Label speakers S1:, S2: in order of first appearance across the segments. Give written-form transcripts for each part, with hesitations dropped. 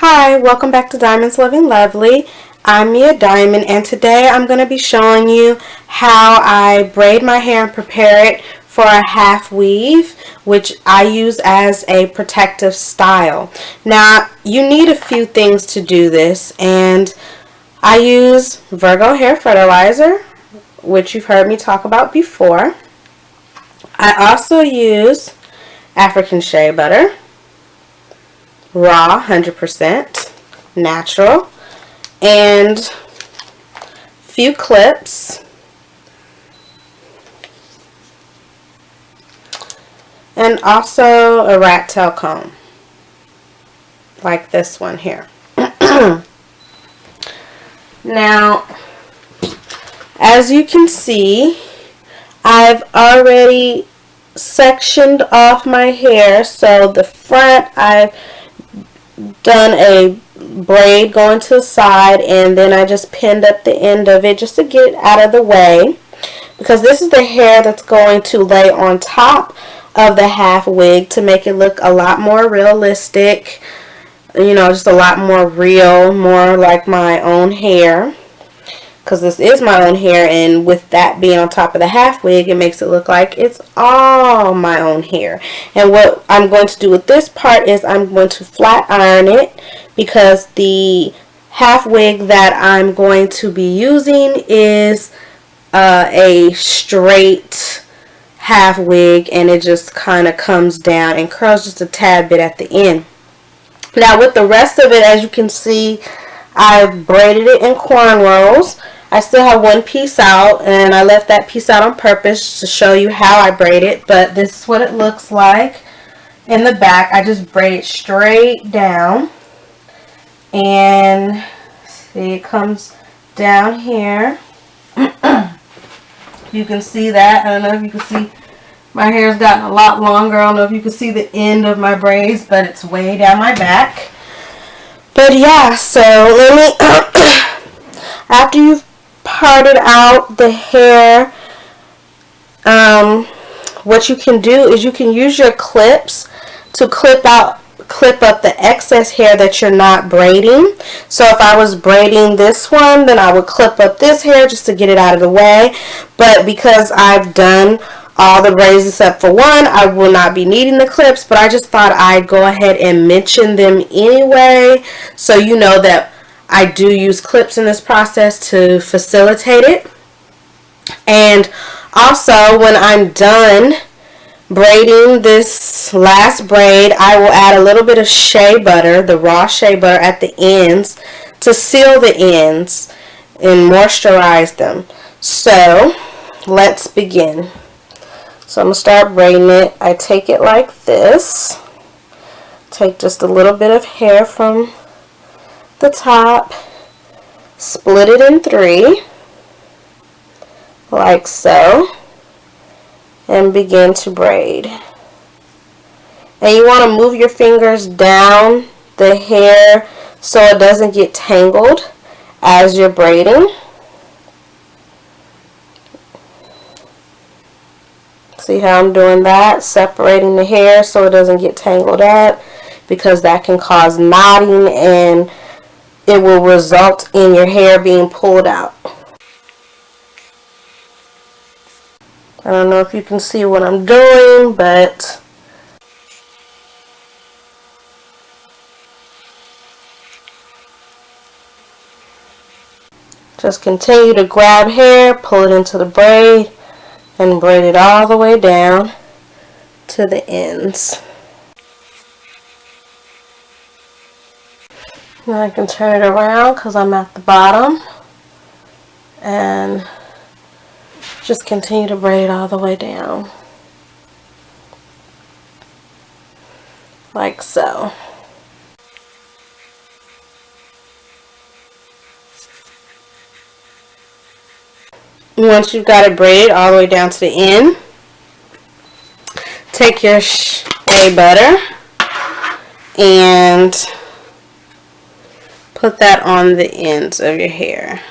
S1: Hi, welcome back to Diamonds Loving Lovely. I'm Mia Diamond, and today I'm going to be showing you how I braid my hair and prepare it for a half weave, which I use as a protective style. Now, you need a few things to do this, and I use Virgo hair fertilizer, which you've heard me talk about before. I also use African shea butter, raw 100% natural, and few clips, and also a rat tail comb like this one here. Now, as you can see, I've already sectioned off my hair. So the front, I've done a braid going to the side, and then I just pinned up the end of it just to get out of the way, because this is the hair that's going to lay on top of the half wig to make it look a lot more realistic, you know, just a lot more real, more like my own hair, because this is my own hair, and with that being on top of the half wig, it makes it look like it's all my own hair. And what I'm going to do with this part is I'm going to flat iron it, because the half wig that I'm going to be using is a straight half wig, and it just kind of comes down and curls just a tad bit at the end. Now with the rest of it, as you can see, I've braided it in cornrows. I still have one piece out, and I left that piece out on purpose to show you how I braid it, but this is what it looks like in the back. I just braid it straight down, and see, it comes down here. You can see that. I don't know if you can see, my hair's gotten a lot longer. I don't know if you can see the end of my braids, but it's way down my back. But yeah, so let me, after you've parted out the hair, what you can do is you can use your clips to clip up the excess hair that you're not braiding. So if I was braiding this one, then I would clip up this hair just to get it out of the way. But because I've done all the braids except for one, I will not be needing the clips, but I just thought I'd go ahead and mention them anyway, so you know that I do use clips in this process to facilitate it. And also, when I'm done braiding this last braid, I will add a little bit of shea butter, the raw shea butter, at the ends to seal the ends and moisturize them. So let's begin. So I'm going to start braiding it. I take it like this. Take just a little bit of hair from the top, split it in three, like so, and begin to braid. And you want to move your fingers down the hair so it doesn't get tangled as you're braiding. See how I'm doing that? Separating the hair so it doesn't get tangled up, because that can cause knotting and it will result in your hair being pulled out. I don't know if you can see what I'm doing, but just continue to grab hair, pull it into the braid, and braid it all the way down to the ends. Now I can turn it around because I'm at the bottom, and just continue to braid all the way down like so. Once you've got it braided all the way down to the end, take your shea butter and put that on the ends of your hair.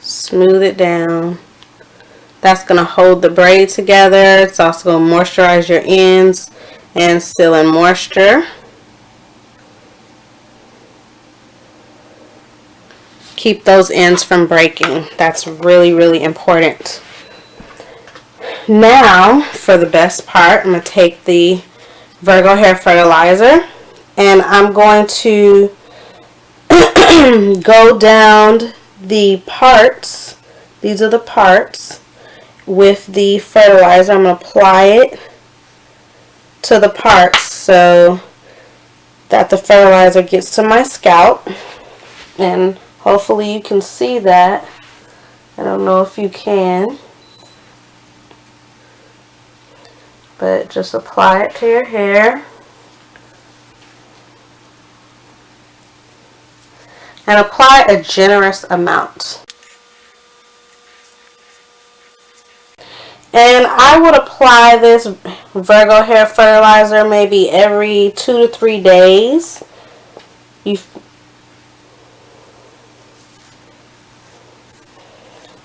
S1: Smooth it down. That's going to hold the braid together. It's also going to moisturize your ends and seal in moisture. Keep those ends from breaking. That's really, really important. Now, for the best part, I'm going to take the Virgo Hair Fertilizer, and I'm going to go down the parts. These are the parts with the fertilizer. I'm going to apply it to the parts so that the fertilizer gets to my scalp, and hopefully you can see that. I don't know if you can, but just apply it to your hair. And apply a generous amount. And I would apply this Virgo Hair Fertilizer maybe every 2 to 3 days. You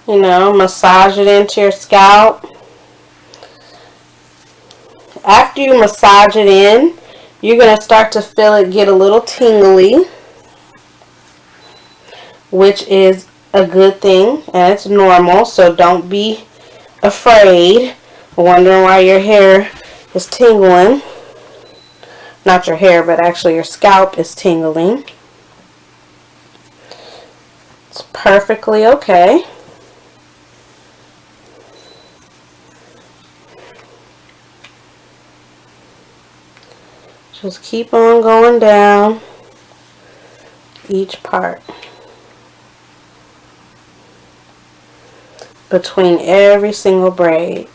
S1: know, massage it into your scalp. After you massage it in, you're going to start to feel it get a little tingly, which is a good thing, and it's normal, so don't be afraid, wondering why your hair is tingling. Not your hair, but actually your scalp is tingling. It's perfectly okay. Just keep on going down each part between every single braid.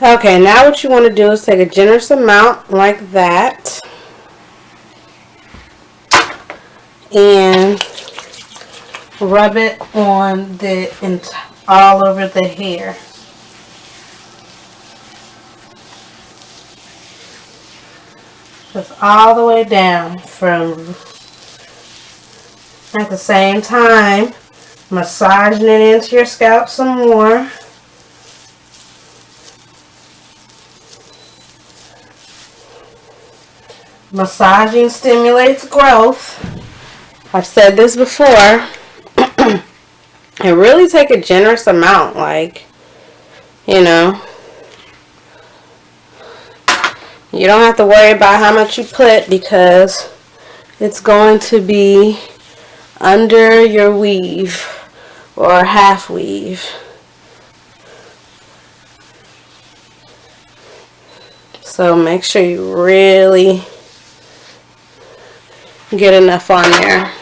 S1: Okay, now what you want to do is take a generous amount like that and rub it on all over the hair. Just all the way down, at the same time massaging it into your scalp some more. Massaging stimulates growth. I've said this before. And really take a generous amount, you know. You don't have to worry about how much you put because it's going to be under your weave or half weave. So make sure you really get enough on there.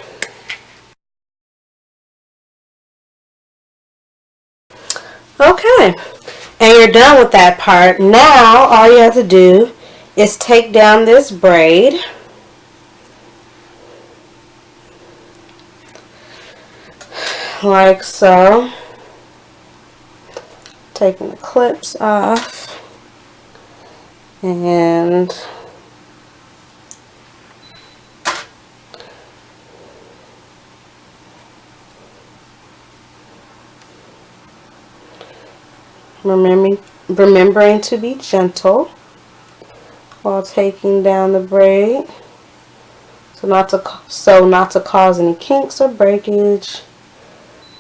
S1: Okay, and you're done with that part. Now all you have to do is take down this braid like so, taking the clips off, and remembering to be gentle while taking down the braid, so not to cause any kinks or breakage.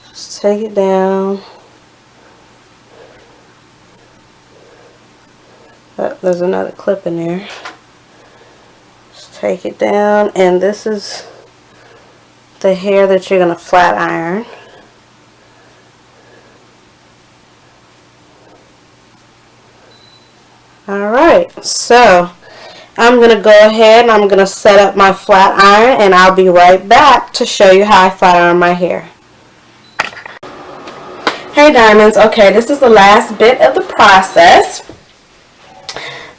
S1: Just take it down. Oh, there's another clip in there. Just take it down, and this is the hair that you're going to flat iron. Alright, so I'm going to go ahead and I'm going to set up my flat iron, and I'll be right back to show you how I flat iron my hair. Hey diamonds, okay, this is the last bit of the process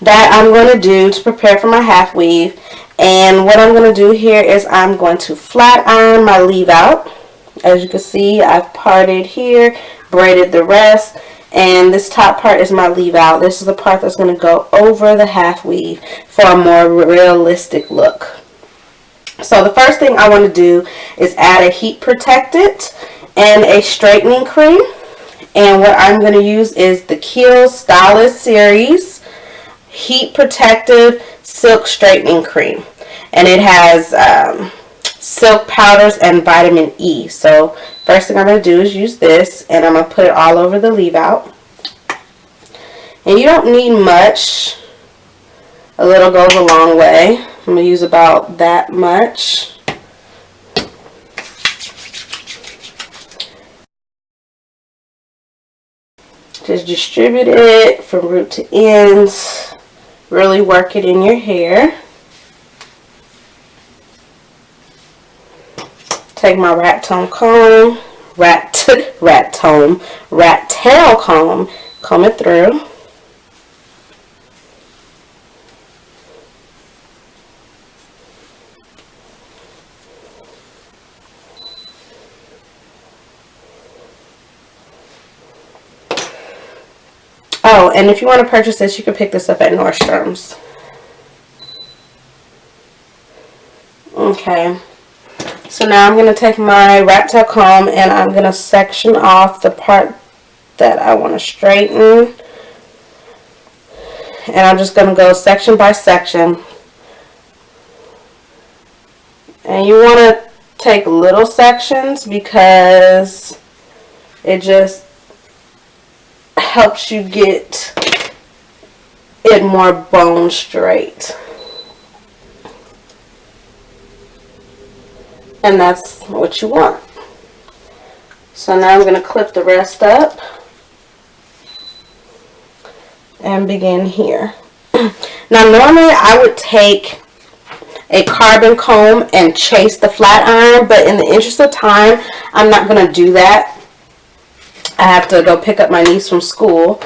S1: that I'm going to do to prepare for my half weave. And what I'm going to do here is I'm going to flat iron my leave out. As you can see, I've parted here, braided the rest, and this top part is my leave out. This is the part that's going to go over the half weave for a more realistic look. So the first thing I want to do is add a heat protectant and a straightening cream. And what I'm going to use is the Kiehl Stylist Series Heat Protective Silk Straightening Cream. And it has silk powders and vitamin E. So first thing I'm going to do is use this, and I'm going to put it all over the leave out. And you don't need much. A little goes a long way. I'm going to use about that much. Just distribute it from root to ends. Really work it in your hair. Take my rat tail comb, comb it through. Oh, and if you want to purchase this, you can pick this up at Nordstrom's. Okay. So now I'm going to take my rat tail comb and I'm going to section off the part that I want to straighten. And I'm just going to go section by section. And you want to take little sections because it just helps you get it more bone straight. And that's what you want. So now I'm going to clip the rest up and begin here. Now normally I would take a carbon comb and chase the flat iron, but in the interest of time I'm not going to do that. I have to go pick up my niece from school,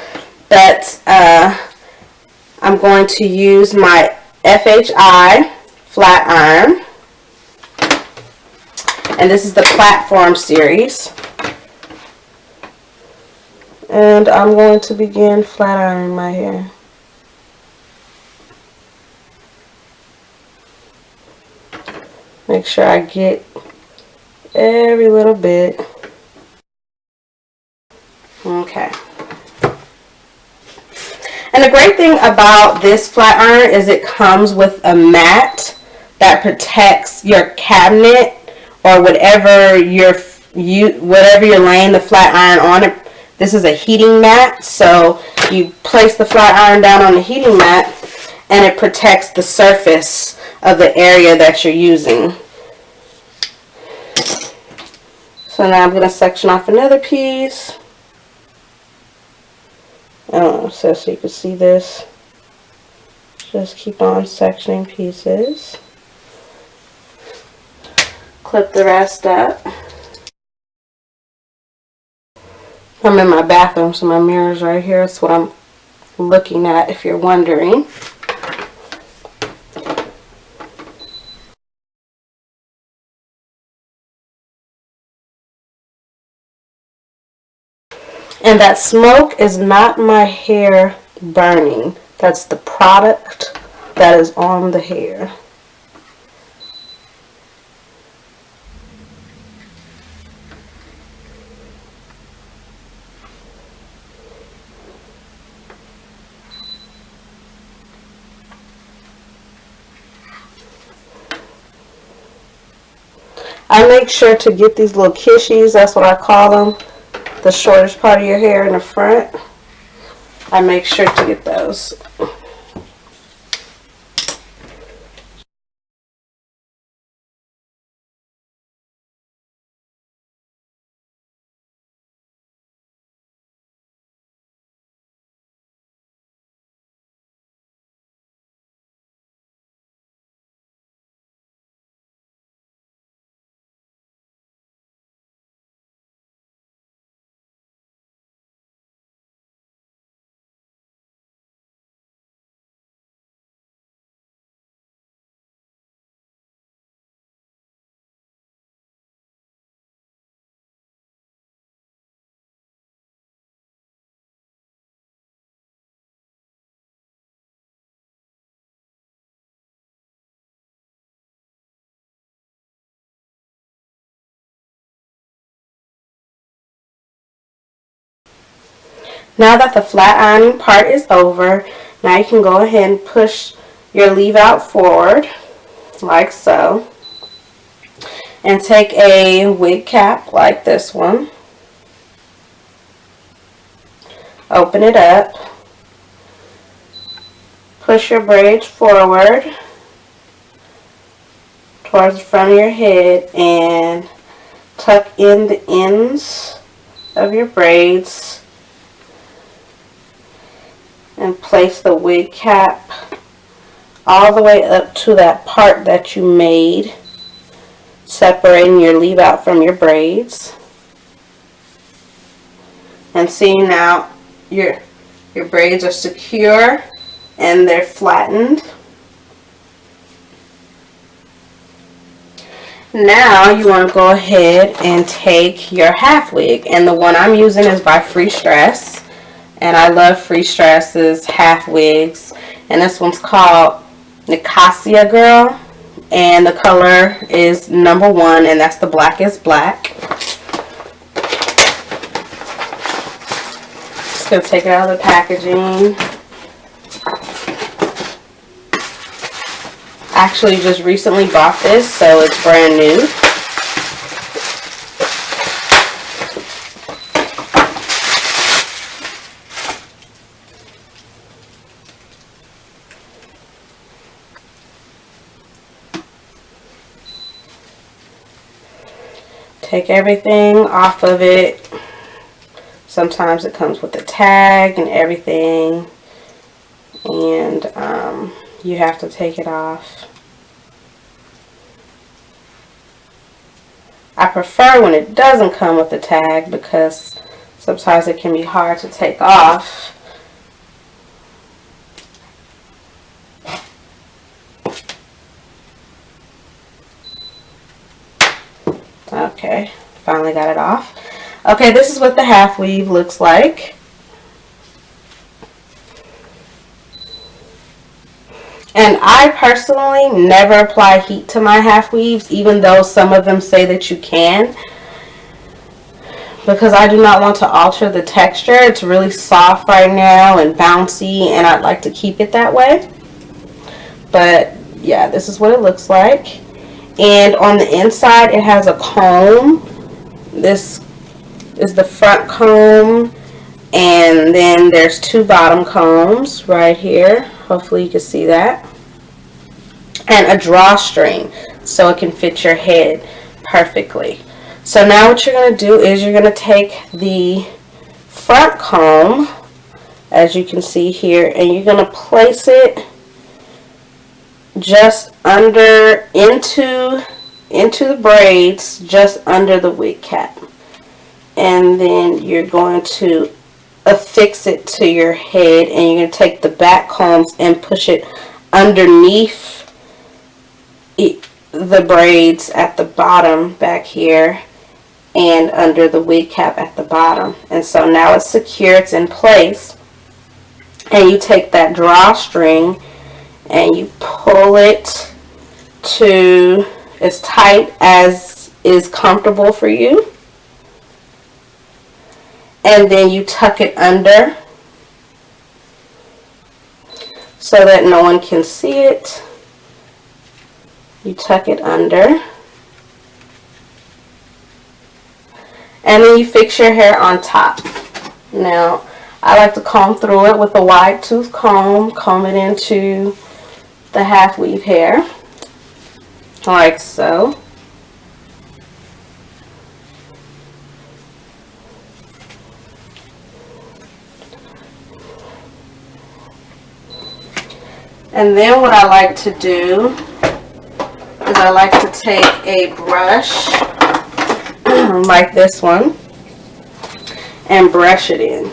S1: but I'm going to use my FHI flat iron. And this is the Platform series. And I'm going to begin flat ironing my hair. Make sure I get every little bit. Okay. And the great thing about this flat iron is it comes with a mat that protects your cabinet or whatever you're laying the flat iron on. It. This is a heating mat, so you place the flat iron down on the heating mat and it protects the surface of the area that you're using. So now I'm going to section off another piece. So you can see this. Just keep on sectioning pieces. Clip the rest up. I'm in my bathroom, so my mirror's right here. That's what I'm looking at, if you're wondering. And that smoke is not my hair burning. That's the product that is on the hair. I make sure to get these little kishies, that's what I call them, the shortest part of your hair in the front. I make sure to get those. Now that the flat ironing part is over, now you can go ahead and push your leave out forward like so, and take a wig cap like this one, open it up, push your braids forward towards the front of your head and tuck in the ends of your braids and place the wig cap all the way up to that part that you made, separating your leave out from your braids. And see, now your braids are secure and they're flattened. Now you want to go ahead and take your half wig, and the one I'm using is by Free Stress, and I love Free Stress's half wigs, and this one's called Nicasia Girl, and the color is number 1, and that's the blackest black. Just gonna take it out of the packaging. Actually just recently bought this, so it's brand new. Take everything off of it. Sometimes it comes with a tag and everything, and you have to take it off. I prefer when it doesn't come with a tag because sometimes it can be hard to take off. Okay, finally got it off. Okay, this is what the half weave looks like. And I personally never apply heat to my half weaves, even though some of them say that you can, because I do not want to alter the texture. It's really soft right now and bouncy, and I'd like to keep it that way. But yeah, this is what it looks like. And on the inside it has a comb. This is the front comb, and then there's 2 bottom combs right here. Hopefully you can see that. And a drawstring so it can fit your head perfectly. So now what you're going to do is you're going to take the front comb, as you can see here, and you're going to place it just under into the braids, just under the wig cap. And then you're going to affix it to your head, and you're going to take the back combs and push it underneath the braids at the bottom back here and under the wig cap at the bottom. And so now it's secure, it's in place, and you take that drawstring and you pull it to as tight as is comfortable for you, and then you tuck it under so that no one can see it. You tuck it under, and then you fix your hair on top. Now I like to comb through it with a wide tooth comb, comb it into the half weave hair like so. And then what I like to do is I like to take a brush like this one and brush it in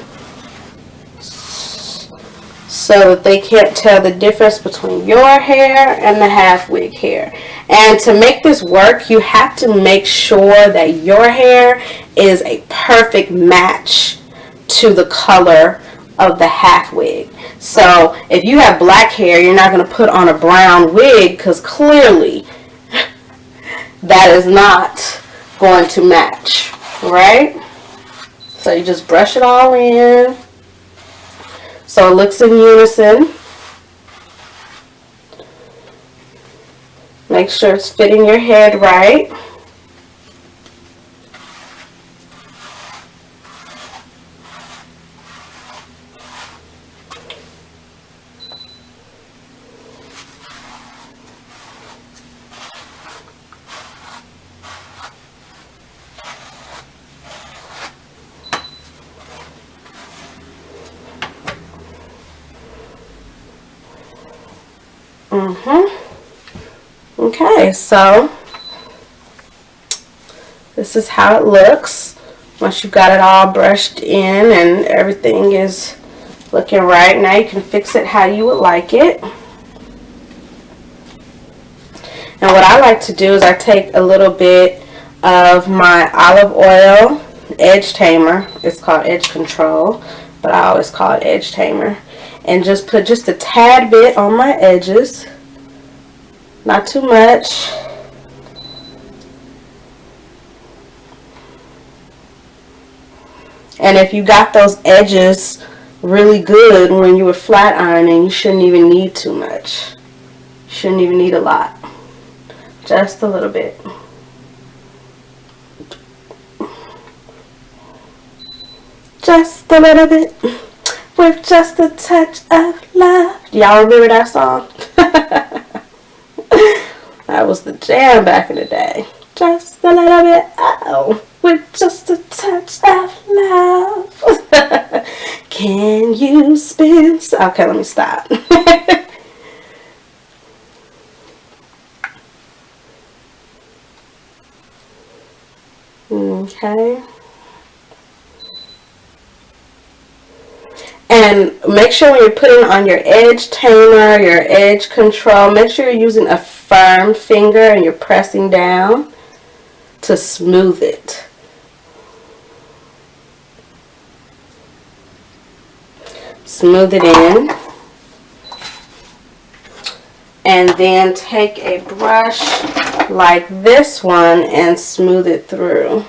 S1: so that they can't tell the difference between your hair and the half wig hair. And to make this work, you have to make sure that your hair is a perfect match to the color of the half wig. So if you have black hair, you're not going to put on a brown wig, because clearly that is not going to match, right? So you just brush it all in. so it looks in unison. Make sure it's fitting your head right. Okay, so this is how it looks once you've got it all brushed in and everything is looking right. Now you can fix it how you would like it. And what I like to do is I take a little bit of my olive oil edge tamer. It's called edge control, but I always call it edge tamer. And just put just a tad bit on my edges. Not too much. And if you got those edges really good when you were flat ironing, you shouldn't even need too much. You shouldn't even need a lot. Just a little bit. Just a little bit. With just a touch of love. Y'all remember that song? That was the jam back in the day. Just a little bit, oh, with just a touch of love. Can you spin? Okay, let me stop. Okay. And make sure when you're putting on your edge tamer, your edge control, make sure you're using a firm finger and you're pressing down to smooth it. Smooth it in. And then take a brush like this one and smooth it through.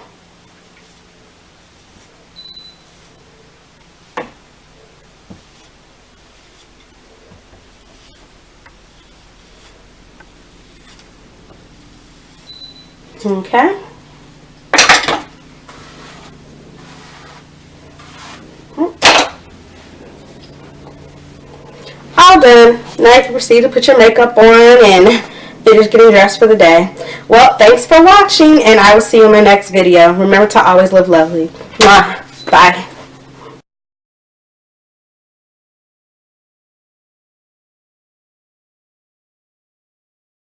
S1: Okay. All done. Now you can proceed to put your makeup on and finish getting dressed for the day. Well, thanks for watching, and I will see you in my next video. Remember to always live lovely. Mwah. Bye.